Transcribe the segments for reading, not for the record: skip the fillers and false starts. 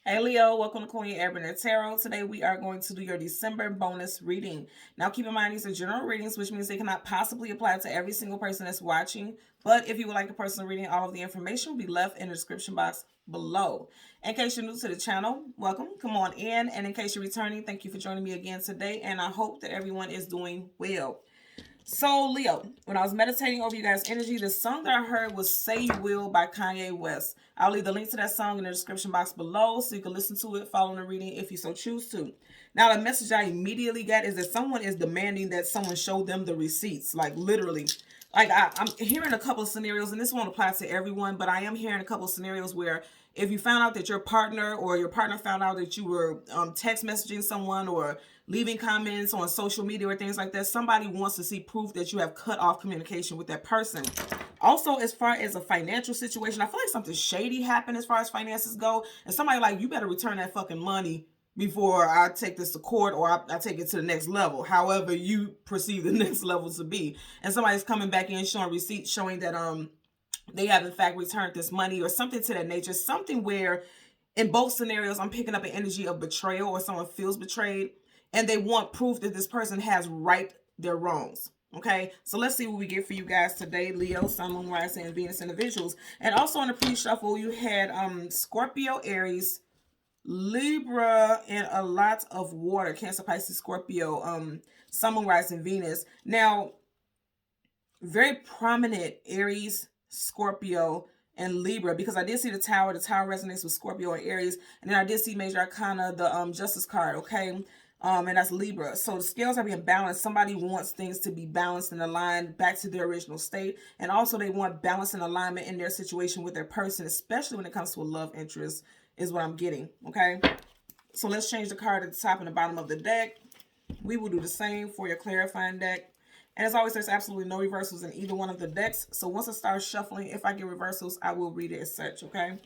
Hey Leo, welcome to Queen Ebony Tarot. Today we are going to do your December bonus reading. Now keep in mind these are general readings, which means they cannot possibly apply to every single person that's watching. But if you would like a personal reading, all of the information will be left in the description box below. In case you're new to the channel, welcome, come on in. And in case you're returning, thank you for joining me again today. And I hope that everyone is doing well. So, Leo, when I was meditating over you guys' energy, the song that I heard was Say You Will by Kanye West. I'll leave the link to that song in the description box below so you can listen to it, follow the reading if you so choose to. Now, the message I immediately got is that someone is demanding that someone show them the receipts, like literally. Like I'm hearing a couple of scenarios, and this won't apply to everyone, but I am hearing a couple of scenarios where if you found out that your partner or your partner found out that you were text messaging someone or leaving comments on social media or things like that, somebody wants to see proof that you have cut off communication with that person. Also, as far as a financial situation, I feel like something shady happened as far as finances go, and somebody like, you better return that fucking money before I take this to court or I take it to the next level, however you perceive the next level to be. And somebody's coming back in showing receipts showing that they have in fact returned this money or something to that nature. Something where in both scenarios I'm picking up an energy of betrayal or someone feels betrayed and they want proof that this person has right their wrongs. Okay, so let's see what we get for you guys today, Leo, Sun, Moon, Rising, and Venus individuals. And also in the pre-shuffle, you had Scorpio, Aries, Libra, and a lot of water. Cancer, Pisces, Scorpio, Sun, Moon, Rising, Venus. Now, very prominent Aries, Scorpio, and Libra, because I did see the Tower. The Tower resonates with Scorpio and Aries. And then I did see Major Arcana, the Justice card, okay? And that's Libra. So the scales are being balanced. Somebody wants things to be balanced and aligned back to their original state. And also they want balance and alignment in their situation with their person, especially when it comes to a love interest, is what I'm getting, okay? So let's change the card at the top and the bottom of the deck. We will do the same for your clarifying deck. And as always, there's absolutely no reversals in either one of the decks. So once I start shuffling, if I get reversals, I will read it as such, okay?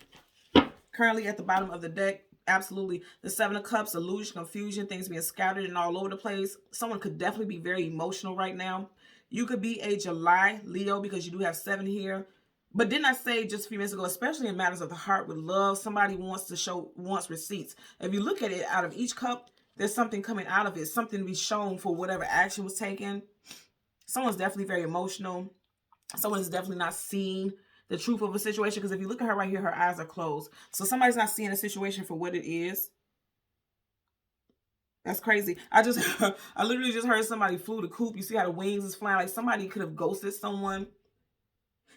Currently at the bottom of the deck, absolutely the Seven of Cups, illusion, confusion, things being scattered and all over the place. Someone could definitely be very emotional right now. You could be a July Leo because you do have 7 here. But didn't I say just a few minutes ago, especially in matters of the heart with love, somebody wants receipts. If you look at it, out of each cup, there's something coming out of it, something to be shown for whatever action was taken. Someone's definitely very emotional. Someone's definitely not seeing the truth of a situation, because if you look at her right here, her eyes are closed. So somebody's not seeing a situation for what it is. That's crazy. I literally just heard somebody flew the coop. You see how the wings is flying? Like somebody could have ghosted someone.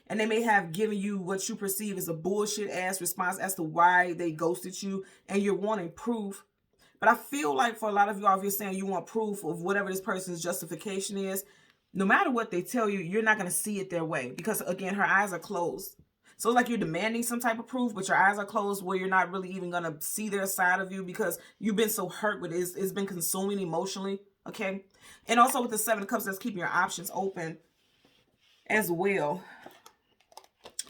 And they may have given you what you perceive as a bullshit ass response as to why they ghosted you. And you're wanting proof. But I feel like for a lot of y'all, if you're saying you want proof of whatever this person's justification is, no matter what they tell you, you're not going to see it their way. Because again, her eyes are closed. So it's like you're demanding some type of proof, but your eyes are closed where you're not really even going to see their side of you because you've been so hurt with it. It's been consuming emotionally. Okay. And also with the Seven of Cups, that's keeping your options open as well.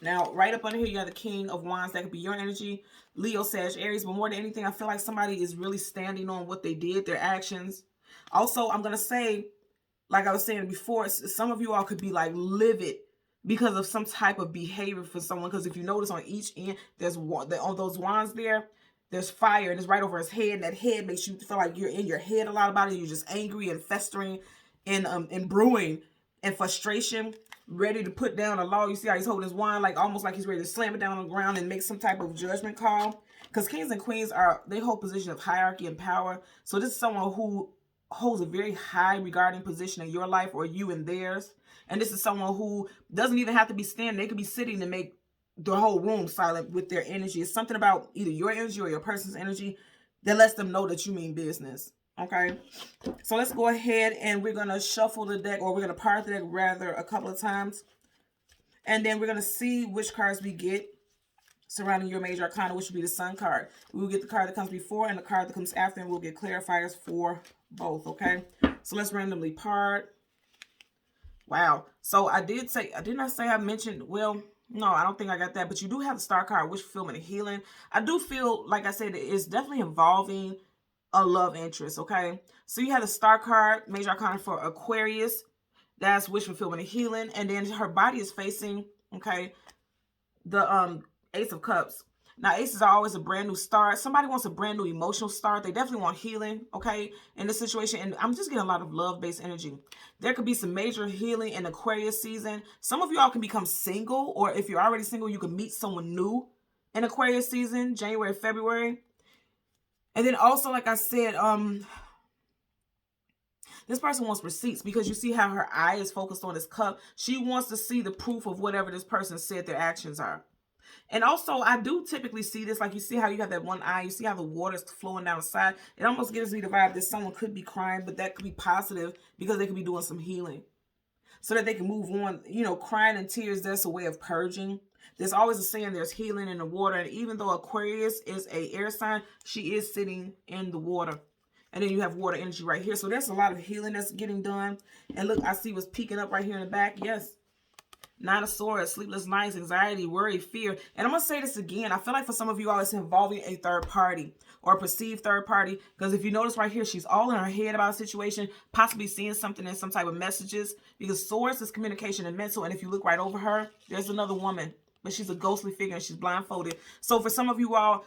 Now, right up under here, you have the King of Wands. That could be your energy, Leo, Sag, Aries. But more than anything, I feel like somebody is really standing on what they did, their actions. Also, I'm going to say, like I was saying before, some of you all could be like livid because of some type of behavior for someone. Because if you notice on each end, there's on those wands there's fire, and it's right over his head. And that head makes you feel like you're in your head a lot about it. You're just angry and festering and brewing and frustration, ready to put down a law. You see how he's holding his wand, like almost like he's ready to slam it down on the ground and make some type of judgment call. Because kings and queens they hold position of hierarchy and power. So this is someone who holds a very high regarding position in your life or you in theirs. And this is someone who doesn't even have to be standing. They could be sitting to make the whole room silent with their energy. It's something about either your energy or your person's energy that lets them know that you mean business. Okay, so let's go ahead and we're going to shuffle the deck, or we're going to part the deck rather a couple of times. And then we're going to see which cards we get surrounding your major arcana, which will be the Sun card. We will get the card that comes before and the card that comes after, and we'll get clarifiers for both, okay? So let's randomly part. Wow. So I did not say I mentioned, well, no, I don't think I got that, but you do have the Star card, wish fulfillment and healing. I do feel, like I said, it's definitely involving a love interest, okay? So you have the Star card, major arcana for Aquarius. That's wish fulfillment and healing. And then her body is facing, okay, the Ace of Cups. Now, aces are always a brand new start. Somebody wants a brand new emotional start. They definitely want healing, okay, in this situation. And I'm just getting a lot of love-based energy. There could be some major healing in Aquarius season. Some of y'all can become single, or if you're already single, you can meet someone new in Aquarius season, January, February. And then also, like I said, this person wants receipts, because you see how her eye is focused on this cup. She wants to see the proof of whatever this person said their actions are. And also, I do typically see this, like you see how you have that one eye, you see how the water is flowing down the side. It almost gives me the vibe that someone could be crying, but that could be positive because they could be doing some healing so that they can move on. You know, crying and tears, that's a way of purging. There's always a saying there's healing in the water. And even though Aquarius is a air sign, she is sitting in the water. And then you have water energy right here. So there's a lot of healing that's getting done. And look, I see what's peeking up right here in the back. Yes. Nine of Swords, sleepless nights, anxiety, worry, fear. And I'm going to say this again. I feel like for some of you all, it's involving a third party or a perceived third party. Because if you notice right here, she's all in her head about a situation, possibly seeing something in some type of messages. Because Swords is communication and mental. And if you look right over her, there's another woman. But she's a ghostly figure and she's blindfolded. So for some of you all,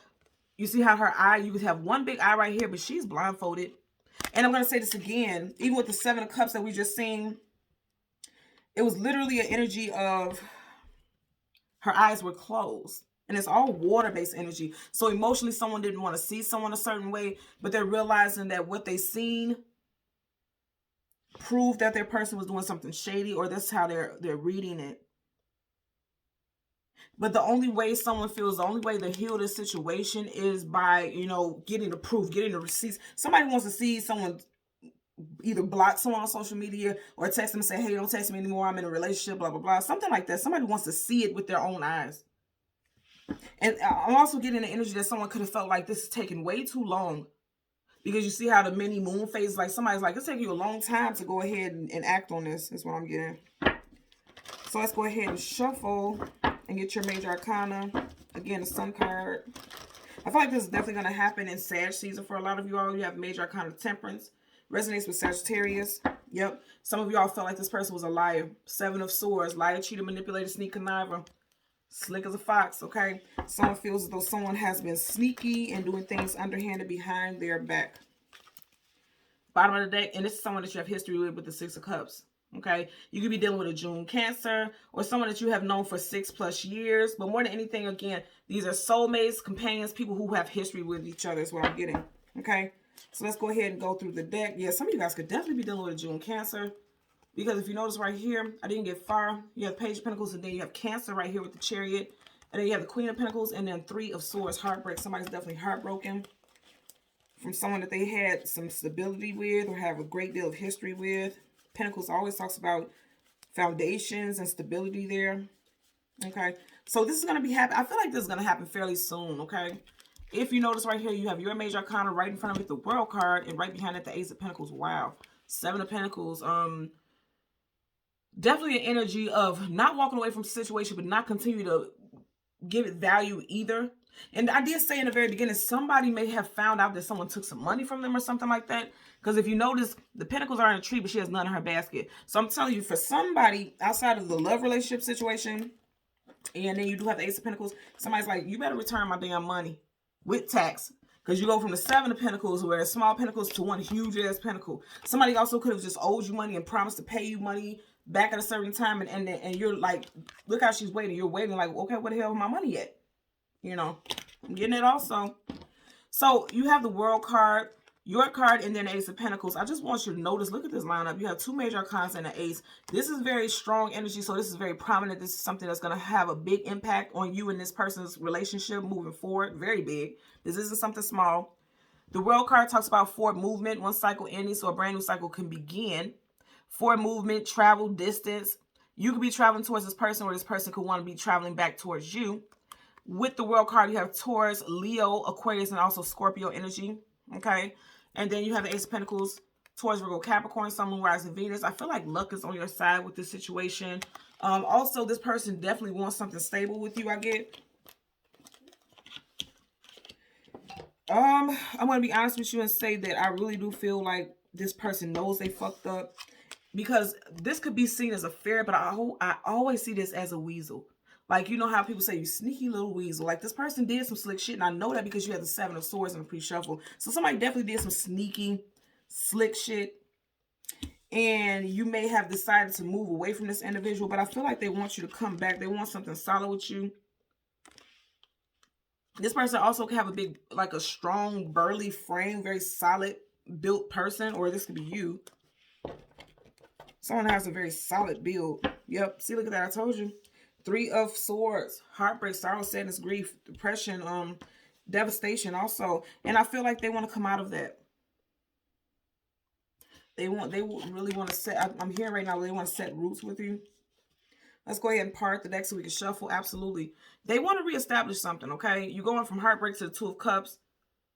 you see how her eye, you could have one big eye right here, but she's blindfolded. And I'm going to say this again. Even with the Seven of Cups that we just seen, it was literally an energy of her eyes were closed. And it's all water-based energy. So emotionally, someone didn't want to see someone a certain way, but they're realizing that what they seen proved that their person was doing something shady, or that's how they're reading it. But the only way someone feels, the only way to heal this situation is by, you know, getting the proof, getting the receipts. Somebody wants to see someone either block someone on social media or text them and say, hey, don't text me anymore, I'm in a relationship, blah, blah, blah. Something like that. Somebody wants to see it with their own eyes. And I'm also getting the energy that someone could have felt like this is taking way too long. Because you see how the mini moon phase, like somebody's like, it's taking you a long time to go ahead and act on this, is what I'm getting. So let's go ahead and shuffle and get your major arcana. Again, the Sun card. I feel like this is definitely going to happen in Sag season for a lot of you all. You have major arcana Temperance. Resonates with Sagittarius. Yep. Some of y'all felt like this person was a liar. Seven of Swords. Liar, cheater, manipulator, sneak, conniver. Slick as a fox, okay? Someone feels as though someone has been sneaky and doing things underhanded behind their back. Bottom of the deck, and this is someone that you have history with the Six of Cups. Okay, you could be dealing with a June Cancer or someone that you have known for 6+ years. But more than anything, again, these are soulmates, companions, people who have history with each other is what I'm getting. Okay, so let's go ahead and go through the deck. Yeah, some of you guys could definitely be dealing with a June Cancer, because if you notice right here, I didn't get far. You have Page of Pentacles, and then you have Cancer right here with the Chariot. And then you have the Queen of Pentacles, and then Three of Swords, heartbreak. Somebody's definitely heartbroken from someone that they had some stability with or have a great deal of history with. Pentacles always talks about foundations and stability there. Okay, so this is going to be happening. I feel like this is going to happen fairly soon. Okay, if you notice right here, you have your major arcana right in front of it, the World card, and right behind it, the Ace of Pentacles. Wow. Seven of Pentacles. Definitely an energy of not walking away from the situation, but not continue to give it value either. And I did say in the very beginning, somebody may have found out that someone took some money from them or something like that. Because if you notice, the pentacles are in a tree, but she has none in her basket. So I'm telling you, for somebody outside of the love relationship situation, and then you do have the Ace of Pentacles, somebody's like, you better return my damn money with tax. Because you go from the Seven of Pentacles, where it's small pentacles, to one huge ass pentacle. Somebody also could have just owed you money and promised to pay you money back at a certain time. And you're like, look how she's waiting. You're waiting like, okay, where the hell is my money at? You know, I'm getting it also. So you have the World card, your card, and then Ace of Pentacles. I just want you to notice, look at this lineup. You have two major arcana and an ace. This is very strong energy, so this is very prominent. This is something that's going to have a big impact on you and this person's relationship moving forward. Very big. This isn't something small. The World card talks about forward movement, one cycle ending, so a brand new cycle can begin. Forward movement, travel, distance. You could be traveling towards this person, or this person could want to be traveling back towards you. With the World card, you have Taurus, Leo, Aquarius, and also Scorpio energy. Okay. And then you have the Ace of Pentacles, Taurus, Virgo, Capricorn, Sun, Moon, Rising, Venus. I feel like luck is on your side with this situation. Also, this person definitely wants something stable with you, I get. I'm going to be honest with you and say that I really do feel like this person knows they fucked up. Because this could be seen as a ferret, but I always see this as a weasel. Like, you know how people say you sneaky little weasel. Like, this person did some slick shit, and I know that because you had the 7 of Swords in the pre-shuffle. So somebody definitely did some sneaky, slick shit. And you may have decided to move away from this individual, but I feel like they want you to come back. They want something solid with you. This person also can have a big, like a strong, burly frame, very solid built person, or this could be you. Someone has a very solid build. Yep. See, look at that. I told you. 3 of Swords, heartbreak, sorrow, sadness, grief, depression, devastation also. And I feel like they want to come out of that. They really want to set, I'm hearing right now, they want to set roots with you. Let's go ahead and part the deck so we can shuffle. Absolutely. They want to reestablish something, okay? You're going from heartbreak to the 2 of Cups,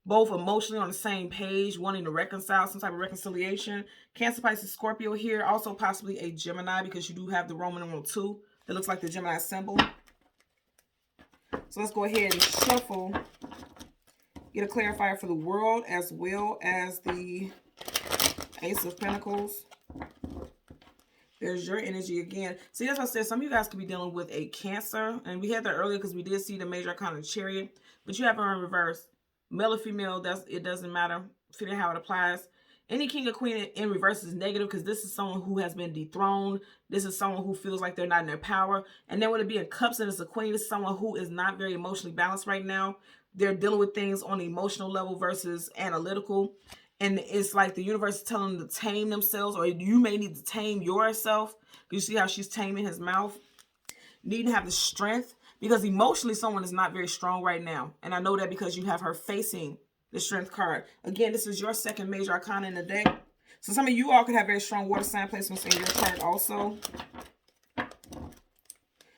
both emotionally on the same page, wanting to reconcile, some type of reconciliation. Cancer, Pisces, Scorpio here. Also possibly a Gemini, because you do have the Roman numeral 2. That looks like the Gemini symbol. So let's go ahead and shuffle. Get a clarifier for the world as well as the Ace of Pentacles. There's your energy again. See, as I said, some of you guys could be dealing with a Cancer. And we had that earlier because we did see the major arcana of Chariot. But you have her in reverse. Male or female, it doesn't matter. Figure how it applies. Any king or queen in reverse is negative, because this is someone who has been dethroned. This is someone who feels like they're not in their power. And then when it be in cups and it's a queen, it's someone who is not very emotionally balanced right now. They're dealing with things on the emotional level versus analytical. And it's like the universe is telling them to tame themselves, or you may need to tame yourself. You see how she's taming his mouth? Need to have the strength, because emotionally someone is not very strong right now. And I know that because you have her facing the Strength card. Again, this is your second major arcana in the deck. So some of you all could have very strong water sign placements in your card also.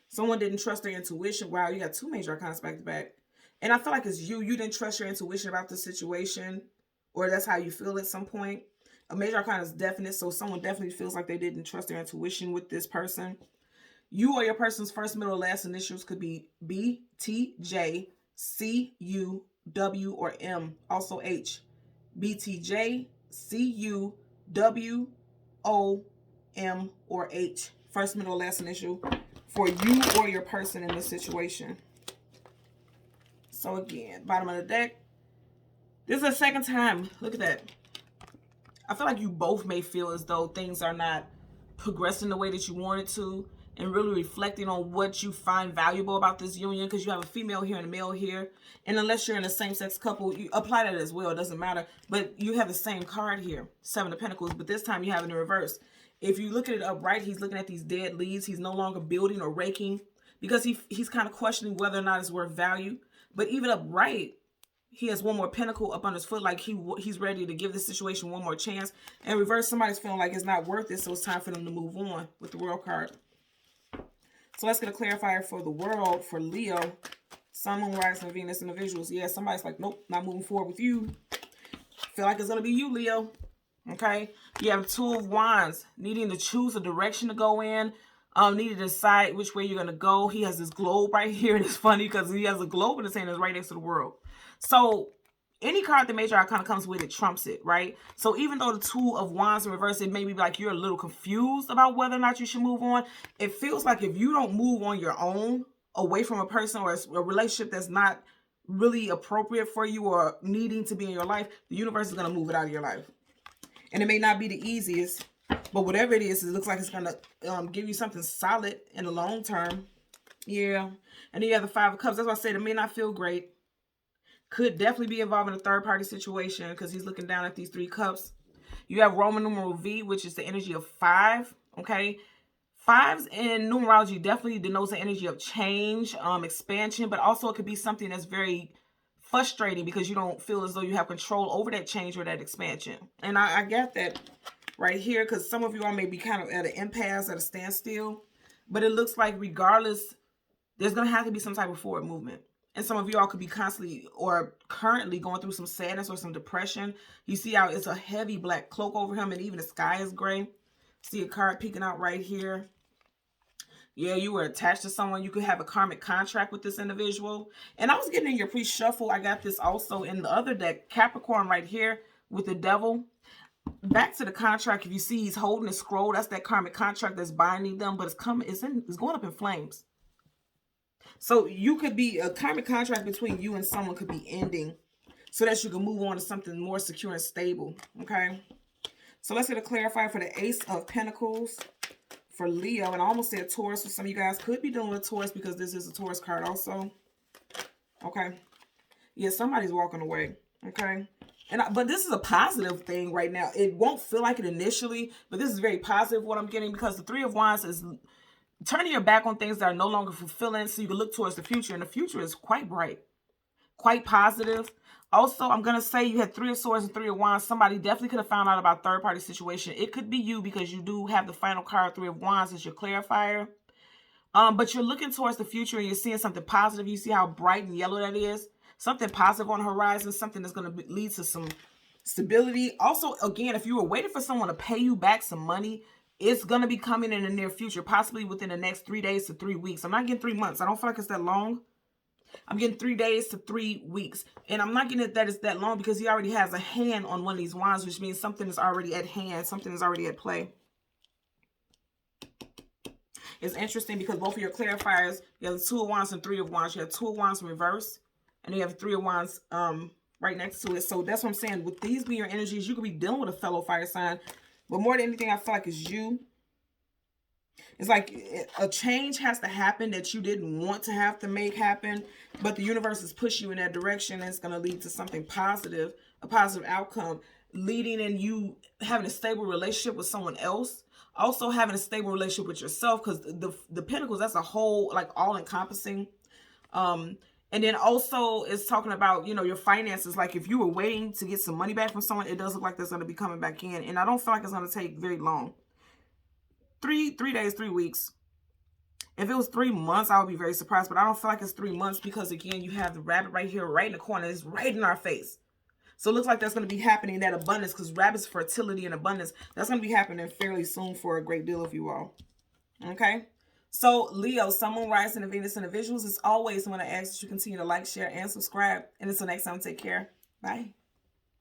Someone didn't trust their intuition. Wow, you got 2 major arcana back to back. And I feel like it's you. You didn't trust your intuition about the situation, or that's how you feel at some point. A major arcana is definite, so someone definitely feels like they didn't trust their intuition with this person. You or your person's first, middle, or last initials could be B, T, J, C, U, W, or M. Also H. B, T, J, C, U, W, O, M, or H. First, middle, or last initial for you or your person in this situation. So again, bottom of the deck. This is the second time. Look at that. I feel like you both may feel as though things are not progressing the way that you wanted to, and really reflecting on what you find valuable about this union, because you have a female here and a male here. And unless you're in a same-sex couple, you apply that as well. It doesn't matter. But you have the same card here, 7 of Pentacles, but this time you have it in reverse. If you look at it upright, he's looking at these dead leaves. He's no longer building or raking, because he's kind of questioning whether or not it's worth value. But even upright, he has 1 more pentacle up on his foot, like he's ready to give this situation 1 more chance. And reverse, somebody's feeling like it's not worth it, so it's time for them to move on with the World card. So let's get a clarifier for the world, for Leo. Sun, Moon, Rising, and Venus individuals. Yeah, somebody's like, nope, not moving forward with you. Feel like it's going to be you, Leo. Okay? You have 2 of Wands, needing to choose a direction to go in. Need to decide which way you're going to go. He has this globe right here, and it's funny because he has a globe in his hand that's right next to the world. So any card that major arcana comes with, it trumps it, right? So even though the 2 of Wands in reverse, it may be like you're a little confused about whether or not you should move on. It feels like if you don't move on your own, away from a person or a relationship that's not really appropriate for you or needing to be in your life, the universe is going to move it out of your life. And it may not be the easiest, but whatever it is, it looks like it's going to give you something solid in the long term. Yeah. And then you have the 5 of Cups. That's why I said it may not feel great. Could definitely be involved in a third-party situation, because he's looking down at these 3 cups. You have Roman numeral V, which is the energy of 5, okay? 5s in numerology definitely denotes the energy of change, expansion, but also it could be something that's very frustrating because you don't feel as though you have control over that change or that expansion. And I get that right here, because some of you all may be kind of at an impasse, at a standstill, but it looks like regardless, there's going to have to be some type of forward movement. And some of you all could be constantly or currently going through some sadness or some depression. You see how it's a heavy black cloak over him, and even the sky is gray. See a card peeking out right here. Yeah, you were attached to someone. You could have a karmic contract with this individual. And I was getting in your pre-shuffle. I got this also in the other deck. Capricorn right here with the devil. Back to the contract. If you see he's holding a scroll, that's that karmic contract that's binding them. But it's going up in flames. So you could be, a karmic contract between you and someone could be ending so that you can move on to something more secure and stable. Okay. So let's get a clarifier for the Ace of Pentacles for Leo. And I almost said Taurus, so some of you guys could be dealing with Taurus because this is a Taurus card also. Okay. Yeah, somebody's walking away. Okay. But this is a positive thing right now. It won't feel like it initially, but this is very positive what I'm getting, because the Three of Wands is turning your back on things that are no longer fulfilling so you can look towards the future. And the future is quite bright, quite positive. Also, I'm going to say you had Three of Swords and Three of Wands. Somebody definitely could have found out about third-party situation. It could be you because you do have the final card, Three of Wands, as your clarifier. But you're looking towards the future and you're seeing something positive. You see how bright and yellow that is? Something positive on the horizon, something that's going to lead to some stability. Also, again, if you were waiting for someone to pay you back some money, it's going to be coming in the near future, possibly within the next 3 days to 3 weeks. I'm not getting 3 months. I don't feel like it's that long. I'm getting 3 days to 3 weeks. And I'm not getting it that it's that long because he already has a hand on one of these wands, which means something is already at hand. Something is already at play. It's interesting because both of your clarifiers, you have the Two of Wands and Three of Wands. You have Two of Wands in reverse, and you have Three of Wands right next to it. So that's what I'm saying. With these being your energies, you could be dealing with a fellow fire sign. But more than anything, I feel like it's you. It's like a change has to happen that you didn't want to have to make happen, but the universe is pushing you in that direction, and it's going to lead to something positive, a positive outcome, leading in you having a stable relationship with someone else, also having a stable relationship with yourself, because the Pentacles, that's a whole, like, all-encompassing. And then also it's talking about, you know, your finances. Like if you were waiting to get some money back from someone, it does look like that's going to be coming back in, and I don't feel like it's going to take very long. 3 days, 3 weeks. If it was 3 months, I would be very surprised, but I don't feel like it's 3 months because, again, you have the rabbit right here, right in the corner. It's right in our face. So it looks like that's going to be happening, that abundance, because rabbit's fertility and abundance. That's going to be happening fairly soon for a great deal of you all. Okay? So, Leo, Sun, Moon, Rising, and Venus individuals, as always, I want to ask that you continue to like, share, and subscribe. And until next time, take care. Bye.